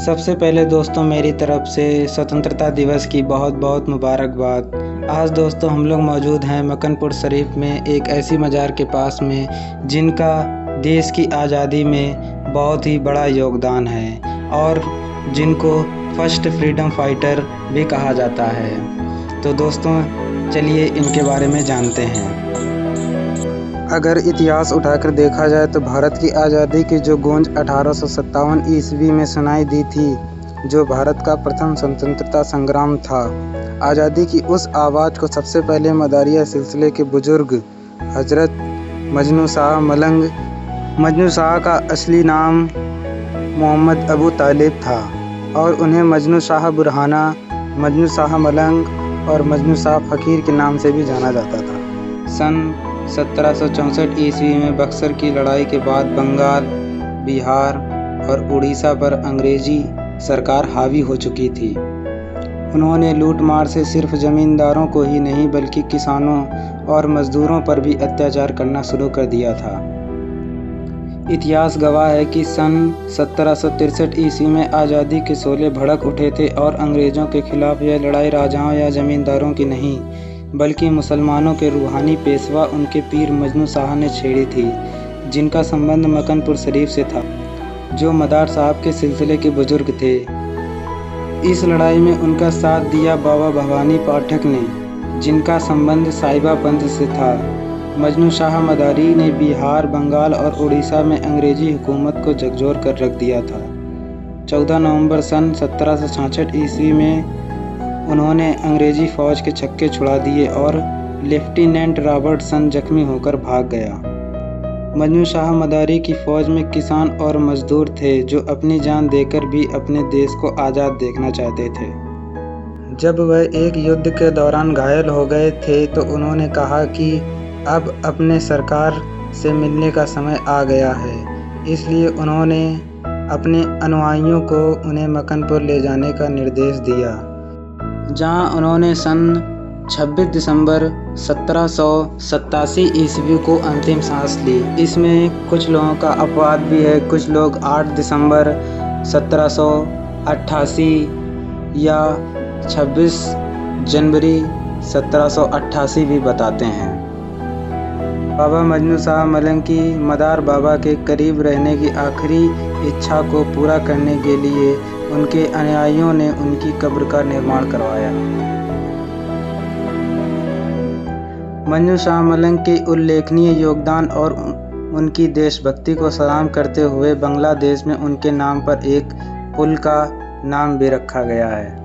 सबसे पहले दोस्तों मेरी तरफ से स्वतंत्रता दिवस की बहुत बहुत मुबारकबाद। आज दोस्तों हम लोग मौजूद हैं मक्कनपुर शरीफ में एक ऐसी मज़ार के पास में जिनका देश की आज़ादी में बहुत ही बड़ा योगदान है और जिनको फर्स्ट फ्रीडम फाइटर भी कहा जाता है। तो दोस्तों चलिए इनके बारे में जानते हैं। अगर इतिहास उठाकर देखा जाए तो भारत की आज़ादी की जो गूंज 1857 ईस्वी में सुनाई दी थी, जो भारत का प्रथम स्वतंत्रता संग्राम था। आज़ादी की उस आवाज़ को सबसे पहले मदारिया सिलसिले के बुजुर्ग हज़रत मजनू शाह मलंग, मजनू शाह का असली नाम मोहम्मद अबू तालिब था और उन्हें मजनू शाह बुरहाना, मजनू शाह मलंग और मजनू शाह फ़कीर के नाम से भी जाना जाता था। सन 1764 ईस्वी में बक्सर की लड़ाई के बाद बंगाल, बिहार और उड़ीसा पर अंग्रेजी सरकार हावी हो चुकी थी। उन्होंने लूटमार से सिर्फ ज़मींदारों को ही नहीं बल्कि किसानों और मज़दूरों पर भी अत्याचार करना शुरू कर दिया था। इतिहास गवाह है कि सन 1763 ईस्वी में आज़ादी के शोले भड़क उठे थे और अंग्रेज़ों के खिलाफ यह लड़ाई राजाओं या ज़मींदारों की नहीं बल्कि मुसलमानों के रूहानी पेशवा उनके पीर मजनू शाह ने छेड़ी थी, जिनका संबंध मक्कनपुर शरीफ से था, जो मदार साहब के सिलसिले के बुजुर्ग थे। इस लड़ाई में उनका साथ दिया बाबा भवानी पाठक ने, जिनका संबंध साहिबा पंथ से था। मजनू शाह मदारी ने बिहार, बंगाल और उड़ीसा में अंग्रेजी हुकूमत को झकझोर कर रख दिया था। 14 नवंबर सन 1766 ईस्वी में उन्होंने अंग्रेजी फ़ौज के छक्के छुड़ा दिए और लेफ्टिनेंट रॉबर्टसन जख्मी होकर भाग गया। मजनू शाह मदारी की फ़ौज में किसान और मज़दूर थे जो अपनी जान देकर भी अपने देश को आज़ाद देखना चाहते थे। जब वह एक युद्ध के दौरान घायल हो गए थे तो उन्होंने कहा कि अब अपने सरकार से मिलने का समय आ गया है। इसलिए उन्होंने अपने अनुयायियों को उन्हें मक्कनपुर ले जाने का निर्देश दिया, जहां उन्होंने सन 26 दिसंबर 1787 ईस्वी को अंतिम सांस ली। इसमें कुछ लोगों का अपवाद भी है। कुछ लोग 8 दिसंबर 1788 या 26 जनवरी 1788 भी बताते हैं। बाबा मजनू शाह मलंग की मदार बाबा के करीब रहने की आखिरी इच्छा को पूरा करने के लिए उनके अनुयायियों ने उनकी कब्र का निर्माण करवाया। मजनू शाह मलंग के उल्लेखनीय योगदान और उनकी देशभक्ति को सलाम करते हुए बांग्लादेश में उनके नाम पर एक पुल का नाम भी रखा गया है।